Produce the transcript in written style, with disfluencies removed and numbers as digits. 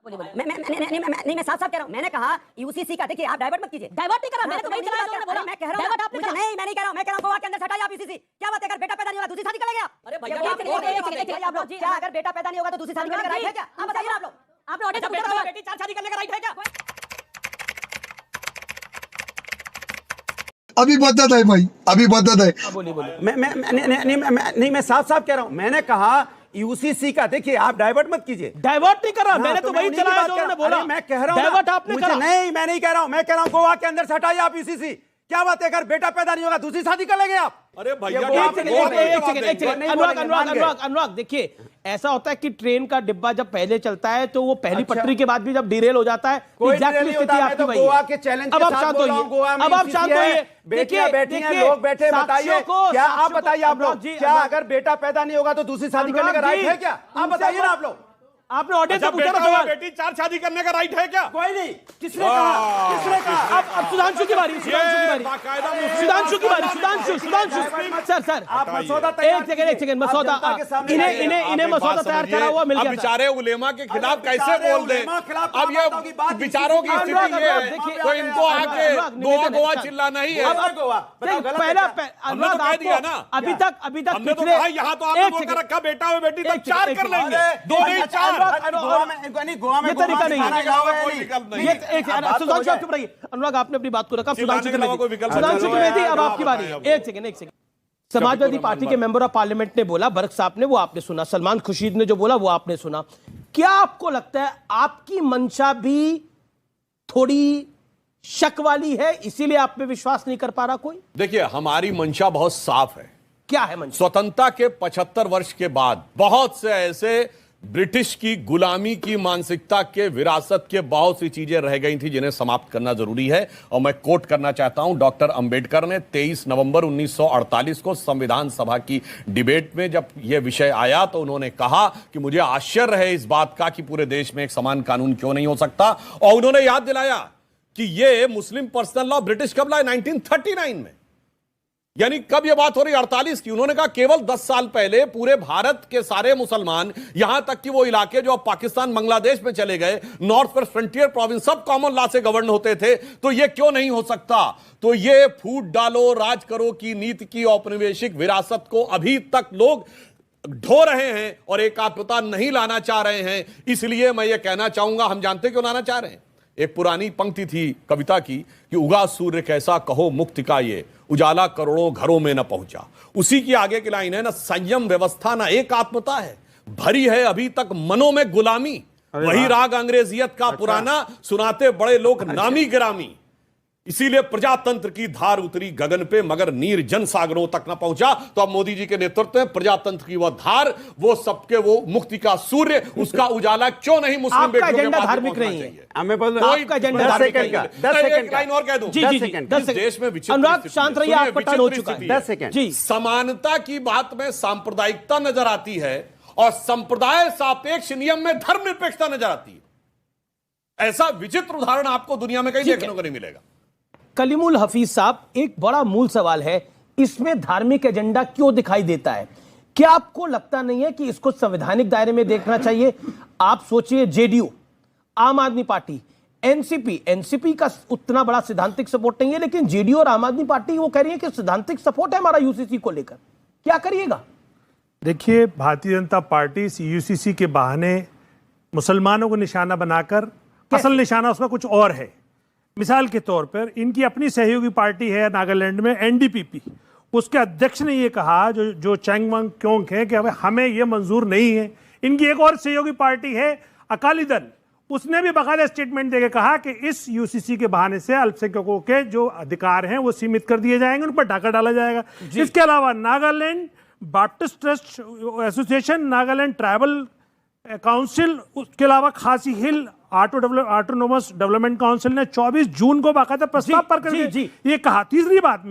मैं साफ साफ कह रहा हूं। मैंने कहा यूसीसी का, देखिए आप डाइवर्ट मत कीजिए। डाइवर्ट नहीं करा, मैंने तो वही चलाया जो बोला। मैं कह रहा हूं डाइवर्ट आपने करा। नहीं, मैं नहीं कह रहा हूं। मैं कह रहा हूं गोवा के अंदर से हटाइए आप यूसीसी। क्या बात है, अगर बेटा पैदा नहीं होगा दूसरी शादी कर लेंगे आप? अरे भैया आप लोग क्या, अगर बेटा पैदा नहीं होगा तो दूसरी शादी करने का राइट है क्या? आप बताइए ना। आप लोग, आपने ऑर्डर बेटा किया, बेटी चार शादी करने का राइट है क्या? अभी बदत है भाई, अभी बदत है। बोलिए। मैं साफ साफ कह रहा हूं। मैंने कहा यूसीसी का, देखिए आप डाइवर्ट मत कीजिए। डाइवर्ट नहीं करा, मैंने तो वही चलाया जो उन्होंने बोला। मैं कह रहा हूं डाइवर्ट आपने करा। नहीं, मैं नहीं कह रहा हूं। मैं कह रहा हूं गोवा के अंदर से हटाइए आप यूसीसी। क्या बात है, अगर बेटा पैदा नहीं होगा दूसरी शादी कर लेंगे आप? अरे भैया एक सेकंड अनुराग, देखिए ऐसा होता है कि ट्रेन का डिब्बा जब पहले चलता है तो वो पहली पटरी के बाद भी जब डिरेल हो जाता है, एग्जैक्टली स्थिति आपकी वही है। गोवा के चैलेंज अब आप शांत होइए, अब आप शांत होइए। बेटियां बैठी हैं, लोग बैठे, बताइए क्या, आप बताइए आप लोग, क्या अगर बेटा पैदा नहीं होगा तो दूसरी शादी करने का राइट है क्या? आप बताइए ना। आप लोग, आपने ऑडियंस से पूछा ना बेटा सवाल। बेटी चार शादी करने का राइट है क्या? कोई नहीं। किसने कहा? किसने कहा? अब सुधांशु की बारी, सर आप मसौदा एक सेकंड मसौदा, इन्हें मसौदा तैयार करा हुआ मिल अब गया। बेचारे उलेमा के खिलाफ कैसे बोल दे? अब ये विचारों की स्थिति ये है तो इनको आके गोवा चिल्लाना ही है। पहला अनुराग दिया ना, अभी तक हमने तो कहा यहाँ तो आपने बोलकर रखा बेटा हो बेटी तब चार कर लेंगे, दो नहीं चार। गोवा में ये तरीका नहीं है। कोई विकल्प नहीं। सुधांशु आप चुप रहिए। अनुराग आपने अपनी बात को रखा। चिल्लाने के अलावा कोई विकल्प नहीं। सुधांशु त्रिवेदी, अब आपकी बारी है। एक सेकंड। समाजवादी पार्टी के मेंबर ऑफ पार्लियामेंट ने बोला, बरक साहब ने, वो आपने सुना। सलमान खुर्शीद ने जो बोला वो आपने सुना। क्या आपको लगता है आपकी मंशा भी थोड़ी शक वाली है, इसीलिए आप पे विश्वास नहीं कर पा रहा कोई? देखिए हमारी मंशा बहुत साफ है। क्या है मंशा? स्वतंत्रता के 75 वर्ष के बाद बहुत से ऐसे ब्रिटिश की गुलामी की मानसिकता के विरासत के बहुत सी चीजें रह गई थी जिन्हें समाप्त करना जरूरी है। और मैं कोट करना चाहता हूं, डॉक्टर अंबेडकर ने 23 नवंबर 1948 को संविधान सभा की डिबेट में जब यह विषय आया तो उन्होंने कहा कि मुझे आश्चर्य है इस बात का कि पूरे देश में एक समान कानून क्यों नहीं हो सकता। और उन्होंने याद दिलाया कि यह मुस्लिम पर्सनल लॉ ब्रिटिश कब लाए? 1939 में। यानी कब यह बात हो रही? 48 की। उन्होंने कहा केवल 10 साल पहले पूरे भारत के सारे मुसलमान, यहां तक कि वो इलाके जो अब पाकिस्तान बांग्लादेश में चले गए, नॉर्थ वेस्ट फ्रंटियर प्रोविंस, सब कॉमन लॉ से गवर्न होते थे। तो यह क्यों नहीं हो सकता? तो यह फूट डालो राज करो की नीति की औपनिवेशिक विरासत को अभी तक लोग ढो रहे हैं और एकात्मता नहीं लाना चाह रहे हैं। इसलिए मैं यह कहना चाहूंगा, हम जानते क्यों लाना चाह रहे हैं। एक पुरानी पंक्ति थी कविता की कि उगा सूर्य कैसा कहो मुक्ति का ये, उजाला करोड़ों घरों में न पहुंचा। उसी की आगे की लाइन है ना, संयम व्यवस्था ना एकात्मता है, भरी है अभी तक मनों में गुलामी। वही राग अंग्रेजियत का पुराना सुनाते बड़े लोग नामी गिरामी। इसीलिए प्रजातंत्र की धार उतरी गगन पे मगर नीर जन सागरों तक न पहुंचा। तो अब मोदी जी के नेतृत्व में प्रजातंत्र की वह धार, वो सबके वो मुक्ति का सूर्य, उसका उजाला क्यों नहीं मुस्लिम बेटियों के पास धार्मिक नहीं है? आपका एजेंडा धार्मिक नहीं है। 10 सेकंड लाइन और कह दूं। देश में अनुराग शांत रहिए, आपका टर्न हो चुका है। 10 सेकंड। जी, समानता की बात में सांप्रदायिकता नजर आती है और संप्रदाय सापेक्ष नियम में धर्मनिरपेक्षता नजर आती है। ऐसा विचित्र उदाहरण आपको दुनिया में कहीं देखने को नहीं मिलेगा। कलीमुल हफीज साहब, एक बड़ा मूल सवाल है, इसमें धार्मिक एजेंडा क्यों दिखाई देता है? क्या आपको लगता नहीं है कि इसको संवैधानिक दायरे में देखना चाहिए? आप सोचिए, जेडीयू, आम आदमी पार्टी, एनसीपी का उतना बड़ा सिद्धांतिक सपोर्ट नहीं है, लेकिन जेडीयू और आम आदमी पार्टी वो कह रही है कि सिद्धांतिक सपोर्ट है हमारा यूसीसी को लेकर। क्या करिएगा? देखिए, भारतीय जनता पार्टी यूसीसी के बहाने मुसलमानों को निशाना बनाकर, असल निशाना उसका कुछ और है। मिसाल के तौर पर इनकी अपनी सहयोगी पार्टी है नागालैंड में, एनडीपीपी, उसके अध्यक्ष ने ये कहा, जो चैंगमंग क्योंग है, कि हमें ये मंजूर नहीं है। इनकी एक और सहयोगी पार्टी है अकाली दल, उसने भी बाकायदा स्टेटमेंट देकर कहा कि इस यूसीसी के बहाने से अल्पसंख्यकों के जो अधिकार हैं वो सीमित कर दिए जाएंगे, उन पर डाका डाला जाएगा। इसके अलावा Nagaland Baptist trust association, Nagaland tribal council, उसके अलावा खासी हिल ऑटोनोमस डेवलपमेंट काउंसिल ने 24 जून को बाकायदा प्रस्ताव पर करके ये कहा। तीसरी बात,